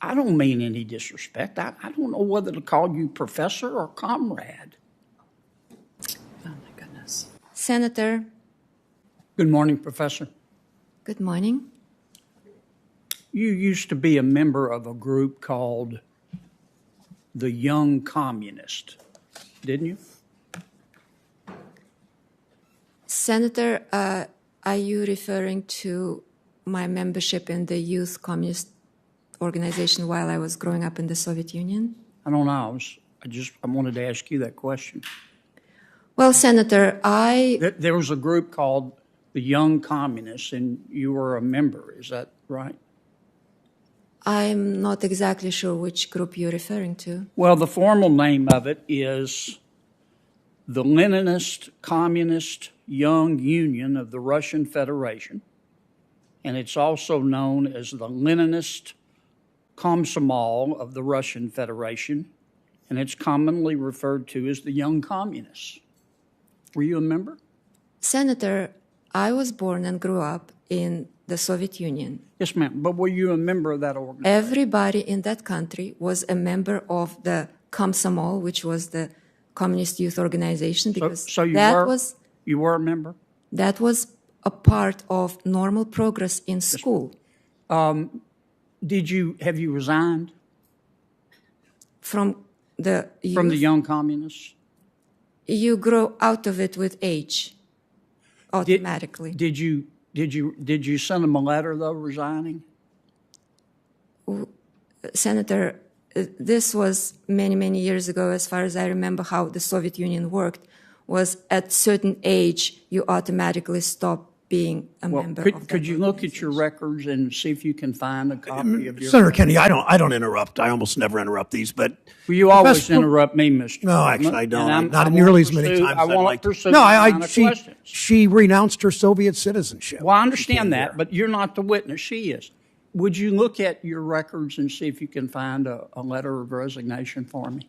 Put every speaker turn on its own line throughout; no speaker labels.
I don't mean any disrespect. I don't know whether to call you professor or comrade.
Oh, my goodness.
Senator,
Good morning, Professor.
good morning.
You used to be a member of a group called the Young Communist, didn't you?
Senator, are you referring to my membership in the Youth Communist Organization while I was growing up in the Soviet Union?
I don't know. I wanted to ask you that question.
Well, Senator,
There was a group called the Young Communists, and you were a member. Is that right?
I'm not exactly sure which group you're referring to.
Well, the formal name of it is the Leninist Communist Young Union of the Russian Federation, and it's also known as the Leninist Komsomol of the Russian Federation, and it's commonly referred to as the Young Communists. Were you a member?
Senator, I was born and grew up in the Soviet Union.
Yes, ma'am. But were you a member of that organization?
Everybody in that country was a member of the Komsomol, which was the Communist Youth Organization, because
So you were a member?
That was a part of normal progress in school.
Have you resigned
From the youth,
from the Young Communists?
you grow out of it with age, automatically.
Did you send them a letter though, resigning?
Senator, this was many, many years ago. As far as I remember how the Soviet Union worked, was at certain age, you automatically stop being a member of that.
Could you look at your records and see if you can find a copy of your...
Senator Kennedy, I don't interrupt. I almost never interrupt these, but...
Well, you always interrupt me, Mr.
No, actually, I don't. Not
I
nearly as many
pursue-
times
I
as I'd
want
like
to
to.
pursue
No,
the line of questions.
she renounced her Soviet citizenship.
Well, I understand
She came
that,
here.
but you're not the witness. She is. Would you look at your records and see if you can find a letter of resignation for me?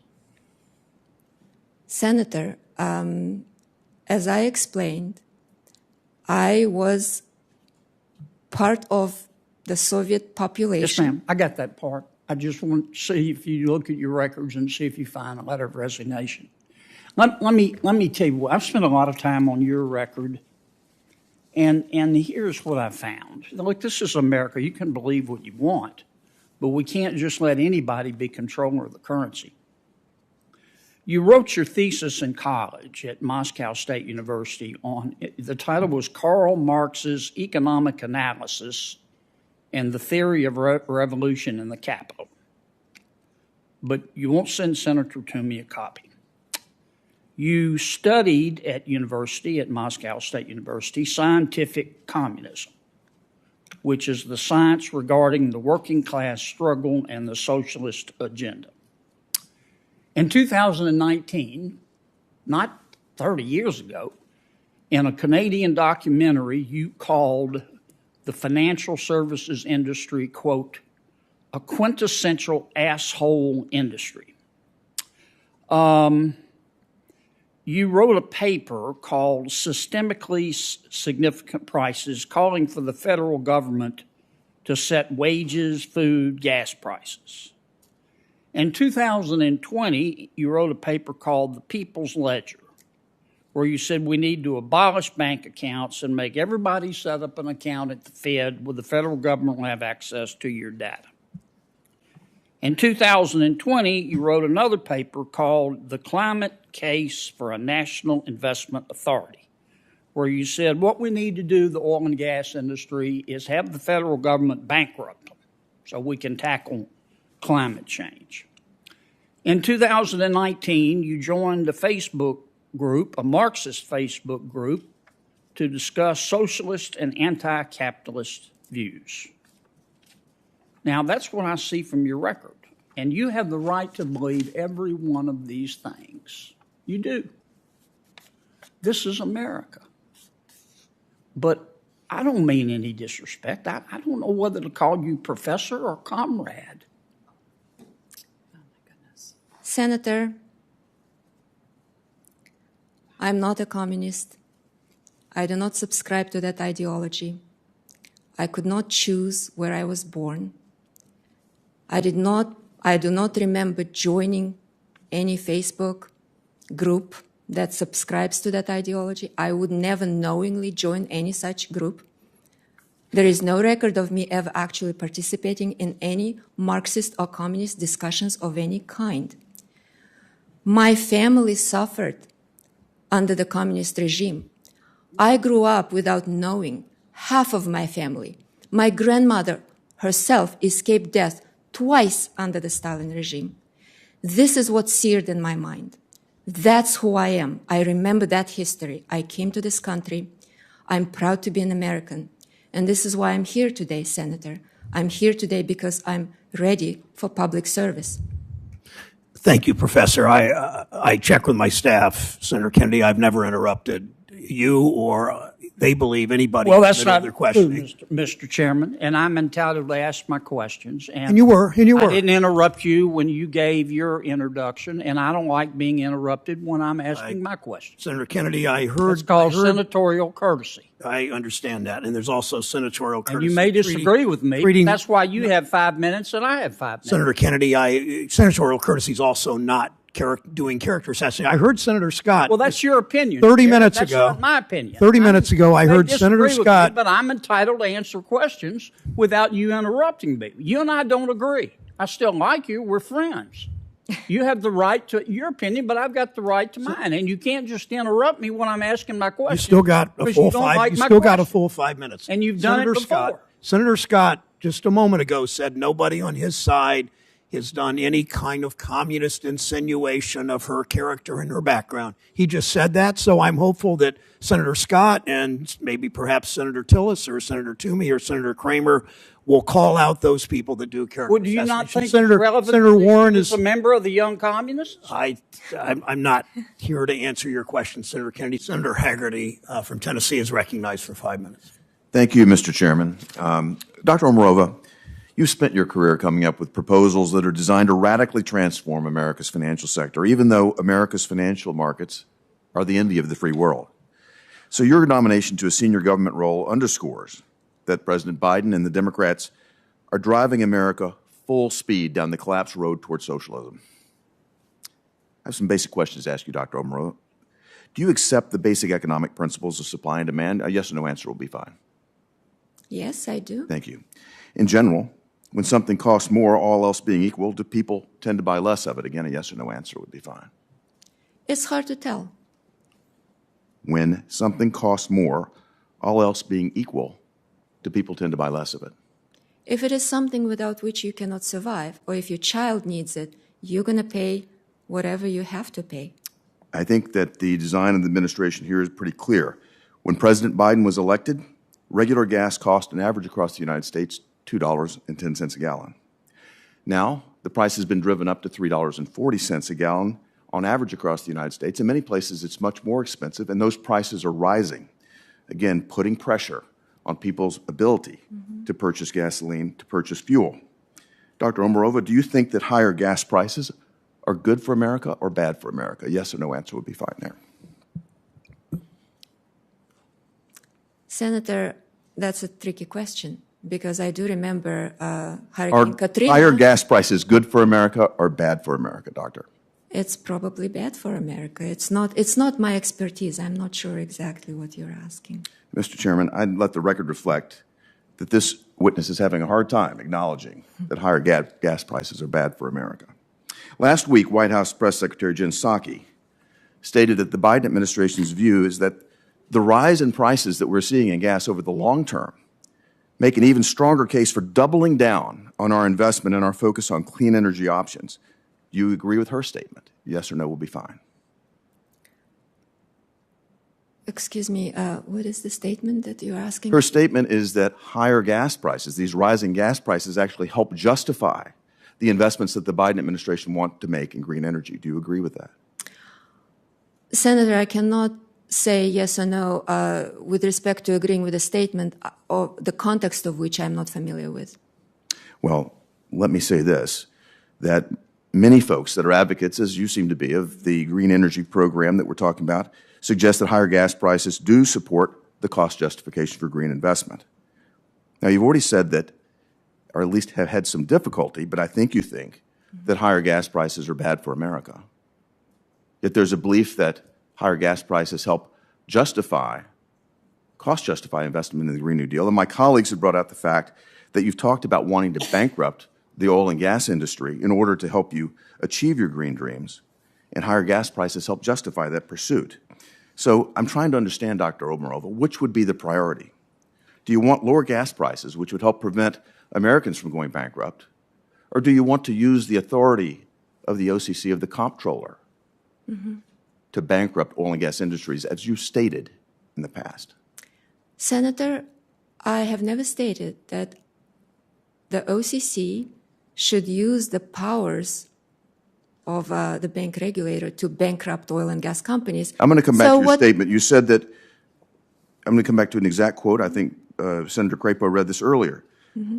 Senator, as I explained, I was part of the Soviet population.
Yes, ma'am. I got that part. I just want to see if you look at your records and see if you find a letter of resignation. Let me tell you, I've spent a lot of time on your record, and here's what I found. Look, this is America. You can believe what you want, but we can't just let anybody be controller of the currency. You wrote your thesis in college at Moscow State University the title was Karl Marx's Economic Analysis and the Theory of Revolution in the Capital. But you won't send Senator Toomey a copy. You studied at Moscow State University, scientific communism, which is the science regarding the working class struggle and the socialist agenda. In 2019, not 30 years ago, in a Canadian documentary, you called the financial services industry, quote, a quintessential asshole industry. You wrote a paper called Systemically Significant Prices, calling for the federal government to set wages, food, gas prices. In 2020, you wrote a paper called The People's Ledger, where you said we need to abolish bank accounts and make everybody set up an account at the Fed where the federal government will have access to your data. In 2020, you wrote another paper called The Climate Case for a National Investment Authority, where you said what we need to do, the oil and gas industry, is have the federal government bankrupt them so we can tackle climate change. In 2019, you joined a Facebook group, a Marxist Facebook group, to discuss socialist and anti-capitalist views. Now, that's what I see from your record, and you have the right to believe every one of these things. You do. This is America. But I don't mean any disrespect. I don't know whether to call you professor or comrade.
Senator, I'm not a communist. I do not subscribe to that ideology. I could not choose where I was born. I do not remember joining any Facebook group that subscribes to that ideology. I would never knowingly join any such group. There is no record of me ever actually participating in any Marxist or communist discussions of any kind. My family suffered under the communist regime. I grew up without knowing half of my family. My grandmother herself escaped death twice under the Stalin regime. This is what's seared in my mind. That's who I am. I remember that history. I came to this country. I'm proud to be an American. And this is why I'm here today, Senator. I'm here today because I'm ready for public service.
Thank you, Professor. I checked with my staff, Senator Kennedy. I've never interrupted you or they believe anybody.
Well, that's not
their
true,
questioning.
Mr. Chairman, and I'm entitled to ask my questions.
And you were.
I didn't interrupt you when you gave your introduction, and I don't like being interrupted when I'm asking my questions.
Senator Kennedy, I heard.
It's called senatorial coursenatorial.
I understand that, and there's also senatorial courtesy.
And you may disagree with me. But that's why you have 5 minutes and I have 5 minutes.
Senator Kennedy, senatorial courtesy is also not doing character assassination. I heard Senator Scott.
Well, that's your opinion.
30 minutes
that's
ago.
Not my opinion.
30 minutes ago, I heard Senator Scott.
But I'm entitled to answer questions without you interrupting me. You and I don't agree. I still like you. We're friends. You have the right to your opinion, but I've got the right to mine. And you can't just interrupt me when I'm asking my question.
You still got a full got a full 5 minutes.
And you've done it before.
Senator Scott, just a moment ago, said nobody on his side has done any kind of communist insinuation of her character and her background. He just said that, so I'm hopeful that Senator Scott and maybe perhaps Senator Tillis or Senator Toomey or Senator Kramer will call out those people that do character
Well, do you not think
Senator Warren is
a member of the Young Communists?
I'm not here to answer your question, Senator Kennedy. Senator Haggerty from Tennessee is recognized for 5 minutes.
Thank you, Mr. Chairman. Dr. Omarova, you've spent your career coming up with proposals that are designed to radically transform America's financial sector, even though America's financial markets are the envy of the free world. So your nomination to a senior government role underscores that President Biden and the Democrats are driving America full speed down the collapse road toward socialism. I have some basic questions to ask you, Dr. Omarova. Do you accept the basic economic principles of supply and demand? A yes or no answer will be fine.
Yes, I do.
Thank you. In general, when something costs more, all else being equal, do people tend to buy less of it? Again, a yes or no answer would be fine.
It's hard to tell.
When something costs more, all else being equal, do people tend to buy less of it?
If it is something without which you cannot survive, or if your child needs it, you're going to pay whatever you have to pay.
I think that the design of the administration here is pretty clear. When President Biden was elected, regular gas cost an average across the United States $2.10 a gallon. Now, the price has been driven up to $3.40 a gallon on average across the United States. In many places, it's much more expensive, and those prices are rising. Again, putting pressure on people's ability to purchase gasoline, to purchase fuel. Dr. Omarova, do you think that higher gas prices are good for America or bad for America? Yes or no answer would be fine there.
Senator, that's a tricky question because I do remember Hurricane Katrina.
Are higher gas prices good for America or bad for America, Doctor?
It's probably bad for America. It's not my expertise. I'm not sure exactly what you're asking.
Mr. Chairman, I'd let the record reflect that this witness is having a hard time acknowledging that higher gas prices are bad for America. Last week, White House Press Secretary Jen Psaki stated that the Biden administration's view is that the rise in prices that we're seeing in gas over the long term make an even stronger case for doubling down on our investment and our focus on clean energy options. Do you agree with her statement? Yes or no will be fine.
Excuse me, what is the statement that you're asking?
Her statement is that higher gas prices, these rising gas prices, actually help justify the investments that the Biden administration want to make in green energy. Do you agree with that?
Senator, I cannot say yes or no with respect to agreeing with a statement or the context of which I'm not familiar with.
Well, let me say this, that many folks that are advocates, as you seem to be, of the green energy program that we're talking about, suggest that higher gas prices do support the cost justification for green investment. Now, you've already said that, or at least have had some difficulty, but I think you think that higher gas prices are bad for America. Yet there's a belief that higher gas prices help cost justify investment in the Green New Deal. And my colleagues have brought out the fact that you've talked about wanting to bankrupt the oil and gas industry in order to help you achieve your green dreams, and higher gas prices help justify that pursuit. So I'm trying to understand, Dr. Obermorova, which would be the priority? Do you want lower gas prices, which would help prevent Americans from going bankrupt, or do you want to use the authority of the OCC, of the comptroller, to bankrupt oil and gas industries, as you stated in the past?
Senator, I have never stated that the OCC should use the powers of the bank regulator to bankrupt oil and gas companies.
I'm going to come back to your statement. You said that, I'm going to come back to an exact quote. I think Senator Crapo read this earlier,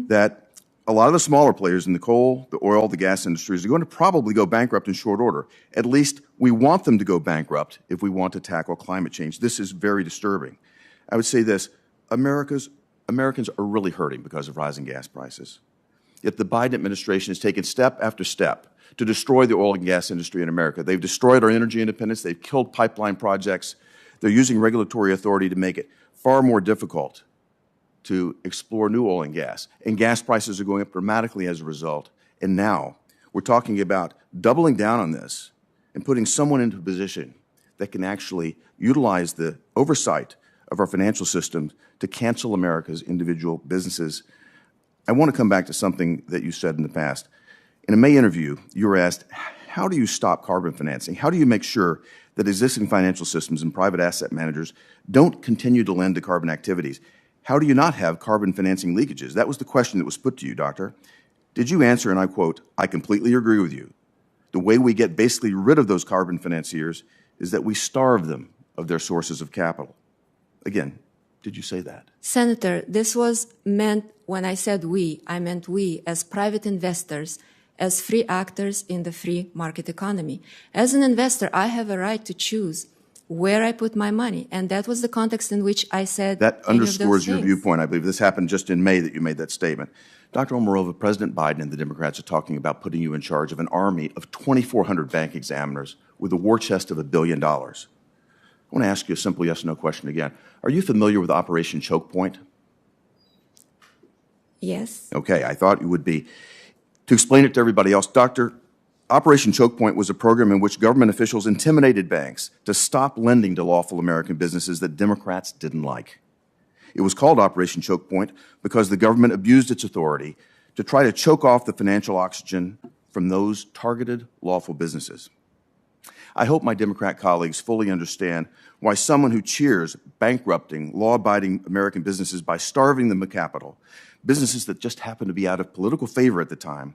that a lot of the smaller players in the coal, the oil, the gas industries are going to probably go bankrupt in short order. At least we want them to go bankrupt if we want to tackle climate change. This is very disturbing. I would say this, Americans are really hurting because of rising gas prices. Yet the Biden administration has taken step after step to destroy the oil and gas industry in America. They've destroyed our energy independence. They've killed pipeline projects. They're using regulatory authority to make it far more difficult to explore new oil and gas. And gas prices are going up dramatically as a result. And now we're talking about doubling down on this and putting someone into a position that can actually utilize the oversight of our financial system to cancel America's individual businesses. I want to come back to something that you said in the past. In a May interview, you were asked, how do you stop carbon financing? How do you make sure that existing financial systems and private asset managers don't continue to lend to carbon activities? How do you not have carbon financing leakages? That was the question that was put to you, Doctor. Did you answer, and I quote, "I completely agree with you. The way we get basically rid of those carbon financiers is that we starve them of their sources of capital." Again, did you say that?
Senator, this was meant, when I said we, I meant we as private investors, as free actors in the free market economy. As an investor, I have a right to choose where I put my money, and that was the context in which I said
that underscores your
things.
viewpoint. I believe this happened just in May that you made that statement. Dr. Obermorova, President Biden and the Democrats are talking about putting you in charge of an army of 2,400 bank examiners with a war chest of $1 billion. I want to ask you a simple yes/no question again. Are you familiar with Operation Choke Point?
Yes.
Okay, I thought you would be. To explain it to everybody else, Doctor, Operation Choke Point was a program in which government officials intimidated banks to stop lending to lawful American businesses that Democrats didn't like. It was called Operation Choke Point because the government abused its authority to try to choke off the financial oxygen from those targeted lawful businesses. I hope my Democrat colleagues fully understand why someone who cheers bankrupting law-abiding American businesses by starving them of capital, businesses that just happen to be out of political favor at the time,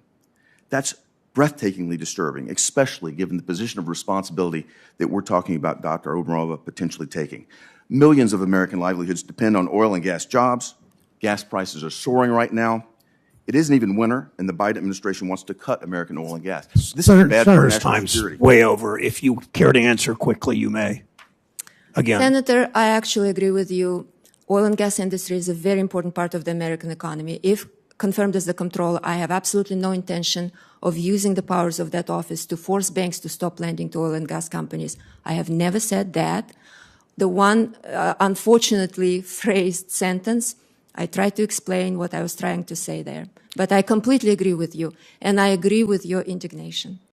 that's breathtakingly disturbing, especially given the position of responsibility that we're talking about Dr. Obermorova potentially taking. Millions of American livelihoods depend on oil and gas jobs. Gas prices are soaring right now. It isn't even winter, and the Biden administration wants to cut American oil and gas. This is bad for national
time's
security.
way over. If you care to answer quickly, you may. Again.
Senator, I actually agree with you. Oil and gas industry is a very important part of the American economy. If confirmed as the comptroller, I have absolutely no intention of using the powers of that office to force banks to stop lending to oil and gas companies. I have never said that. The one unfortunately phrased sentence, I tried to explain what I was trying to say there. But I completely agree with you, and I agree with your indignation.